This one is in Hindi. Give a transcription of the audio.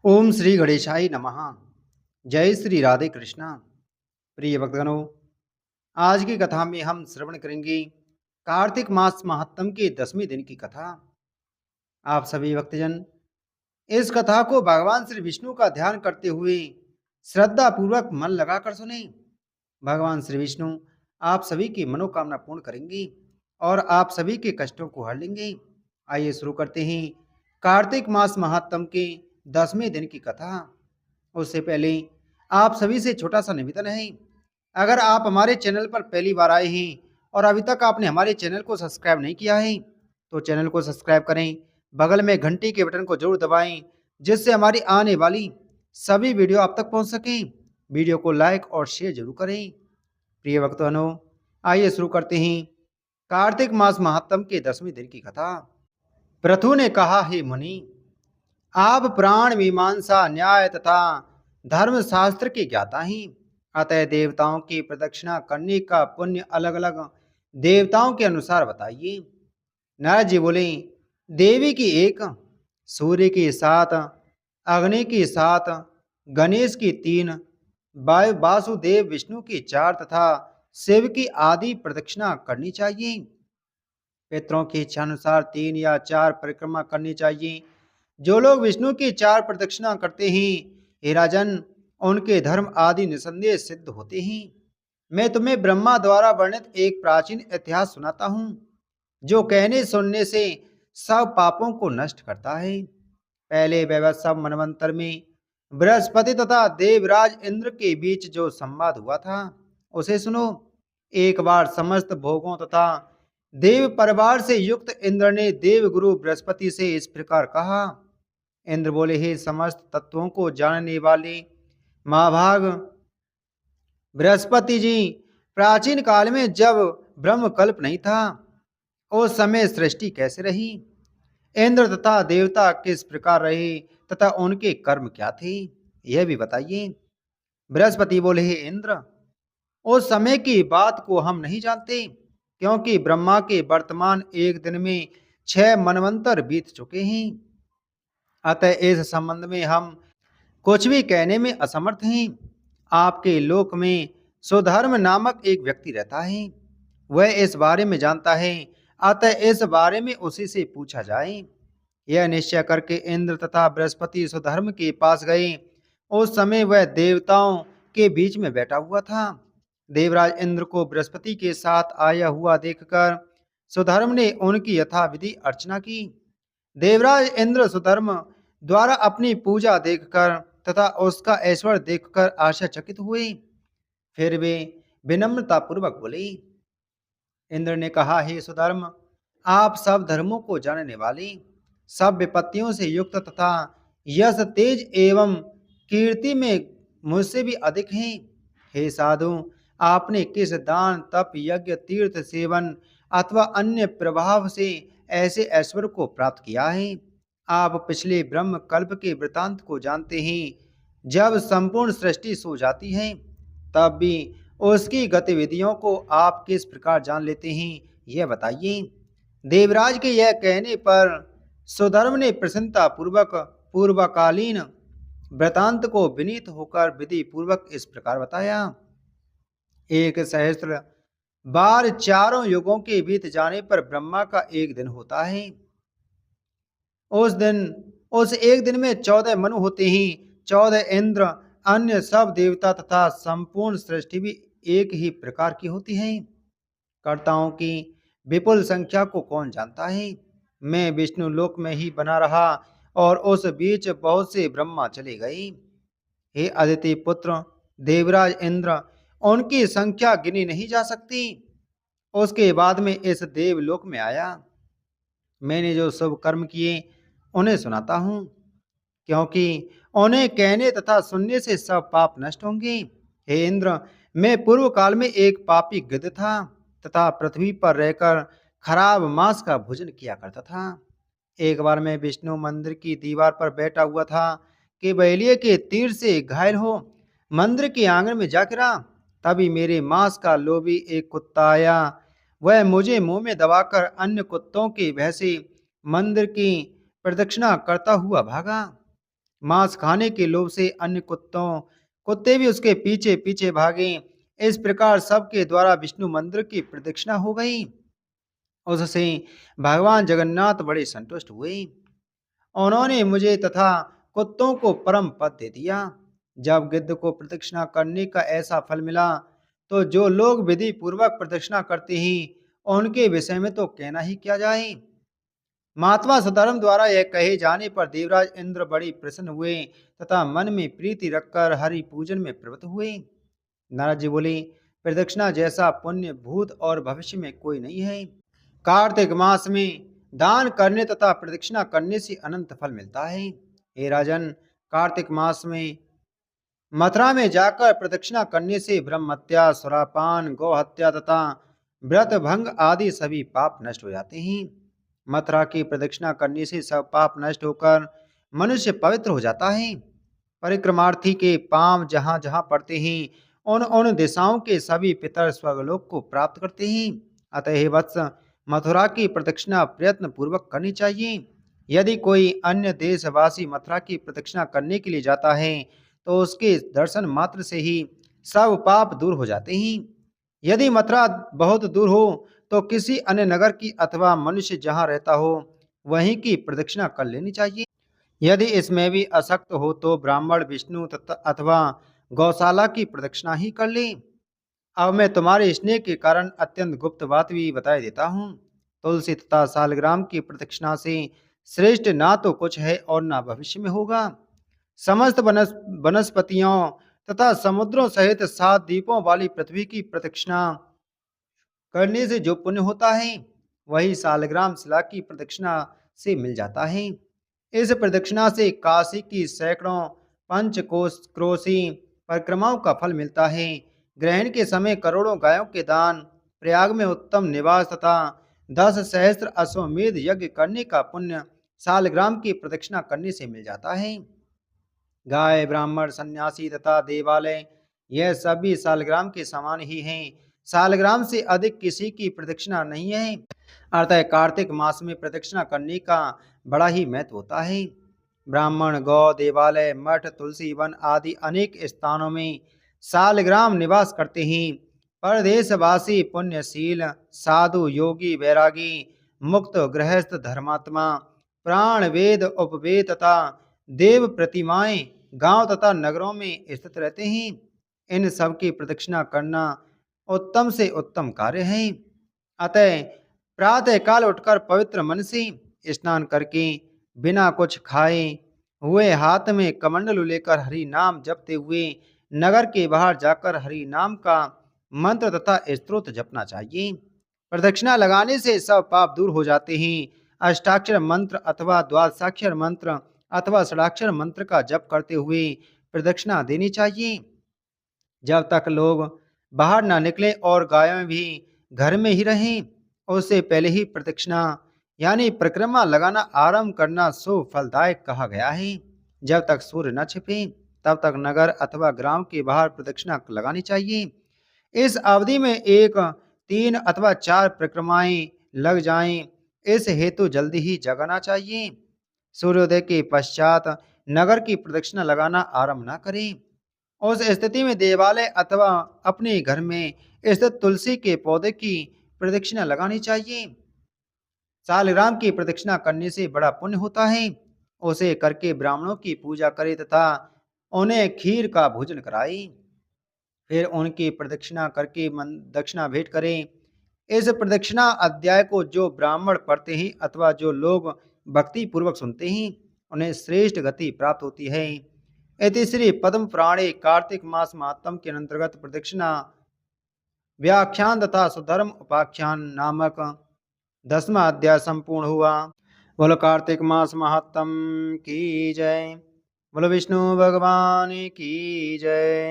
ओम श्री गणेशाय नमः। जय श्री राधे कृष्णा। प्रिय भक्तगणों, आज की कथा में हम श्रवण करेंगे कार्तिक मास महात्म के 10वें दिन की कथा। आप सभी भक्तजन इस कथा को भगवान श्री विष्णु का ध्यान करते हुए श्रद्धा पूर्वक मन लगाकर सुने। भगवान श्री विष्णु आप सभी की मनोकामना पूर्ण करेंगे और आप सभी के कष्टों को हर लेंगे। आइए शुरू करते हैं कार्तिक मास महात्म के 10वें दिन की कथा। उससे पहले आप सभी से छोटा सा निवेदन है, अगर आप हमारे चैनल पर पहली बार आए हैं और अभी तक आपने हमारे चैनल को सब्सक्राइब नहीं किया है तो चैनल को सब्सक्राइब करें, बगल में घंटी के बटन को जरूर दबाएं जिससे हमारी आने वाली सभी वीडियो आप तक पहुंच सकें। वीडियो को लाइक और शेयर जरूर करें। प्रिय भक्तों, आइए शुरू करते हैं कार्तिक मास महात्म के 10वें दिन की कथा। पृथु ने कहा, हे मुनि, आप प्राण मीमांसा न्याय तथा धर्म शास्त्र के ज्ञाता ही, अतः देवताओं की प्रदक्षिणा करने का पुण्य अलग अलग देवताओं के अनुसार बताइए। नारद जी बोले, देवी की एक, सूर्य की 7, अग्नि की 7, गणेश की 3, वासुदेव विष्णु की 4 तथा शिव की आदि प्रदक्षिणा करनी चाहिए। पितरों की इच्छा अनुसार 3 या 4 परिक्रमा करनी चाहिए। जो लोग विष्णु की 4 प्रदक्षिणा करते हैं, हे राजन, उनके धर्म आदि निसंदेह सिद्ध होते हैं। मैं तुम्हें ब्रह्मा द्वारा वर्णित एक प्राचीन इतिहास सुनाता हूँ जो कहने सुनने से सब पापों को नष्ट करता है। पहले वैवस्वत मनवंतर में बृहस्पति तथा देवराज इंद्र के बीच जो संवाद हुआ था उसे सुनो। एक बार समस्त भोगों तथा देव परिवार से युक्त इंद्र ने देव गुरु बृहस्पति से इस प्रकार कहा। इंद्र बोले, हे समस्त तत्वों को जानने वाले महाभाग बृहस्पति जी, प्राचीन काल में जब ब्रह्म कल्प नहीं था उस समय सृष्टि कैसे रही? इंद्र तथा देवता किस प्रकार रहे तथा उनके कर्म क्या थे, यह भी बताइए। बृहस्पति बोले, हे इंद्र, उस समय की बात को हम नहीं जानते क्योंकि ब्रह्मा के वर्तमान एक दिन में 6 मनवंतर बीत चुके हैं। अतः इस संबंध में हम कुछ भी कहने में असमर्थ हैं। आपके लोक में सुधर्म नामक एक व्यक्ति रहता है, वह इस बारे में जानता है, अतः इस बारे में उसी से पूछा जाए। यह निश्चय करके इंद्र तथा बृहस्पति सुधर्म के पास गए। उस समय वह देवताओं के बीच में बैठा हुआ था। देवराज इंद्र को बृहस्पति के साथ आया हुआ देखकर सुधर्म ने उनकी यथाविधि अर्चना की। देवराज इंद्र सुधर्म द्वारा अपनी पूजा देखकर तथा उसका ऐश्वर्य देखकर आश्चर्यचकित हुए। फिर वे विनम्रता पूर्वक बोले। इंद्र ने कहा, हे सुधर्म, आप सब धर्मों को जानने वाले, सब विपत्तियों से युक्त तथा यश तेज एवं कीर्ति में मुझसे भी अधिक हैं। हे साधु, आपने किस दान तप यज्ञ तीर्थ सेवन अथवा अन्य प्रभाव से ऐसे ऐश्वर्य को प्राप्त किया है? आप पिछले ब्रह्म कल्प के वृतांत को जानते हैं। जब संपूर्ण सृष्टि सो जाती है तब भी उसकी गतिविधियों को आप किस प्रकार जान लेते हैं, यह बताइए। देवराज के यह कहने पर सुधर्म ने प्रसन्नता पूर्वक पूर्वकालीन वृतांत को विनीत होकर विधि पूर्वक इस प्रकार बताया। एक सहस्त्र बार चारों युगों के बीत जाने पर ब्रह्मा का एक दिन होता है। उस एक दिन में 14 मनु होते हैं, 14 इंद्र, अन्य सब देवता तथा संपूर्ण सृष्टि भी एक ही प्रकार की होती है। कर्ताओं की विपुल संख्या को कौन जानता है? मैं विष्णु लोक में ही बना रहा और उस बीच बहुत से ब्रह्मा चले गए। हे अदिति पुत्र देवराज इंद्र, उनकी संख्या गिनी नहीं जा सकती। उसके बाद में इस देवलोक में आया। मैंने जो शुभ कर्म किए उन्हें सुनाता हूँ, क्योंकि उन्हें कहने तथा सुनने से सब पाप नष्ट होंगे। हे इंद्र, मैं पूर्व काल में एक पापी गिद्ध था तथा पृथ्वी पर रहकर खराब मांस का भोजन किया करता था। एक बार मैं विष्णु मंदिर की दीवार पर बैठा हुआ था कि बहेलिये के तीर से घायल हो मंदिर के आंगन में जा गिरा। तभी मेरे मांस का लोभी एक कुत्ता आया। वह मुझे मुंह में दबाकर अन्य कुत्तों के भय से मंदिर की प्रदक्षिणा करता हुआ भागा। मांस खाने के लोभ से अन्य कुत्ते भी उसके पीछे पीछे भागे। इस प्रकार सबके द्वारा विष्णु मंदिर की प्रदक्षिणा हो गई। उससे भगवान जगन्नाथ बड़े संतुष्ट हुए। उन्होंने मुझे तथा कुत्तों को परम पद दे दिया। जब गिद्ध को प्रदक्षिणा करने का ऐसा फल मिला, तो जो लोग विधि पूर्वक प्रदक्षिणा करते हैं, उनके विषय में तो कहना ही क्या जाए। महात्मा सुधर्म द्वारा यह कहे जाने पर देवराज इंद्र बड़ी प्रसन्न हुए तथा मन में प्रीति रखकर हरि पूजन में प्रवृत्त हुए। नारद जी बोले, प्रदक्षिणा जैसा पुण्य भूत और भविष्य में कोई नहीं है। कार्तिक मास में दान करने तथा प्रदक्षिणा करने से अनंत फल मिलता है। हे राजन, कार्तिक मास में मथुरा में जाकर प्रदक्षिणा करने से ब्रह्महत्या, सुरापान, गौहत्या तथा व्रत भंग आदि सभी पाप नष्ट हो जाते हैं। मथुरा की प्रदक्षिणा करने से सब पाप नष्ट होकर मनुष्य पवित्र हो जाता है। परिक्रमार्थी के पांव जहां जहां पड़ते हैं, उन उन दिशाओं के सभी पितर स्वर्गलोक को प्राप्त करते हैं। अतः हे वत्स, मथुरा की प्रदक्षिणा प्रयत्न पूर्वक करनी चाहिए। यदि कोई अन्य देशवासी मथुरा की प्रदक्षिणा करने के लिए जाता है, तो उसके दर्शन मात्र से ही सब पाप दूर हो जाते हैं। यदि मथुरा बहुत दूर हो, तो किसी अन्य नगर की अथवा मनुष्य जहाँ रहता हो, वहीं की प्रदक्षिणा कर लेनी चाहिए। यदि इसमें भी अशक्त हो, तो ब्राह्मण, विष्णु तथा अथवा गौशाला की प्रदक्षिणा ही कर ले। अब मैं तुम्हारे स्नेह के कारण अत्यंत गुप्त बात भी बताए देता हूँ। तुलसी तथा सालग्राम की प्रदक्षिणा से श्रेष्ठ ना तो कुछ है और ना भविष्य में होगा। समस्त वनस्पतियों तथा समुद्रों सहित 7 द्वीपों वाली पृथ्वी की प्रदक्षिणा करने से जो पुण्य होता है, वही सालग्राम शिला की प्रदक्षिणा से मिल जाता है। इस प्रदक्षिणा से काशी की सैकड़ों पंचकोश क्रोशी परिक्रमाओं का फल मिलता है। ग्रहण के समय करोड़ों गायों के दान, प्रयाग में उत्तम निवास तथा 10 सहस्त्र अश्वमेध यज्ञ करने का पुण्य सालग्राम की प्रदक्षिणा करने से मिल जाता है। गाय, ब्राह्मण, सन्यासी तथा देवालय, यह सभी सालग्राम के समान ही हैं। सालग्राम से अधिक किसी की प्रदक्षिणा नहीं है। अतः कार्तिक मास में प्रदक्षिणा करने का बड़ा ही महत्व होता है। ब्राह्मण, गौ, देवालय, मठ, तुलसी वन आदि अनेक स्थानों में सालग्राम निवास करते हैं। परदेशवासी पुण्यशील साधु, योगी, वैरागी, मुक्त, गृहस्थ, धर्मात्मा, प्राण, वेद, उपवेद तथा देव प्रतिमाएं गांव तथा नगरों में स्थित रहते हैं। इन सब की प्रदक्षिणा करना उत्तम से उत्तम कार्य है। अतः प्रातः काल उठकर पवित्र मन से स्नान करके बिना कुछ खाए हुए हाथ में कमंडलू लेकर हरि नाम जपते हुए नगर के बाहर जाकर हरि नाम का मंत्र तथा स्तोत्र जपना चाहिए। प्रदक्षिणा लगाने से सब पाप दूर हो जाते हैं। अष्टाक्षर मंत्र अथवा द्वादशाक्षर मंत्र अथवा षडाक्षर मंत्र का जप करते हुए प्रदक्षिणा देनी चाहिए। जब तक लोग बाहर ना निकले और गायें भी घर में ही रहें, उससे पहले ही प्रदक्षिणा यानी परिक्रमा लगाना आरंभ करना शुभ फलदायक कहा गया है। जब तक सूर्य न छिपे, तब तक नगर अथवा ग्राम के बाहर प्रदक्षिणा लगानी चाहिए। इस अवधि में 1, 3 अथवा 4 परिक्रमाएं लग जाएं, इस हेतु जल्दी ही जगाना चाहिए। सूर्योदय के पश्चात नगर की प्रदक्षिणा लगाना आरंभ न करें। उस स्थिति में देवालय अथवा अपने घर में स्थित तुलसी के पौधे की प्रदक्षिणा लगानी चाहिए। सालग्राम की प्रदक्षिणा करने से बड़ा पुण्य होता है। उसे करके ब्राह्मणों की पूजा करे तथा उन्हें खीर का भोजन कराए। फिर उनकी प्रदक्षिणा करके दक्षिणा भेंट करें। इस प्रदक्षिणा अध्याय को जो ब्राह्मण पढ़ते हैं अथवा जो लोग भक्ति पूर्वक सुनते हैं, उन्हें श्रेष्ठ गति प्राप्त होती है। इति श्री पद्म पुराणे कार्तिक मास महात्म के अंतर्गत प्रदक्षिणा व्याख्यान तथा सुधर्म उपाख्यान नामक 10वां अध्याय संपूर्ण हुआ। बोलो कार्तिक मास महात्म की जय। बोलो विष्णु भगवान की जय।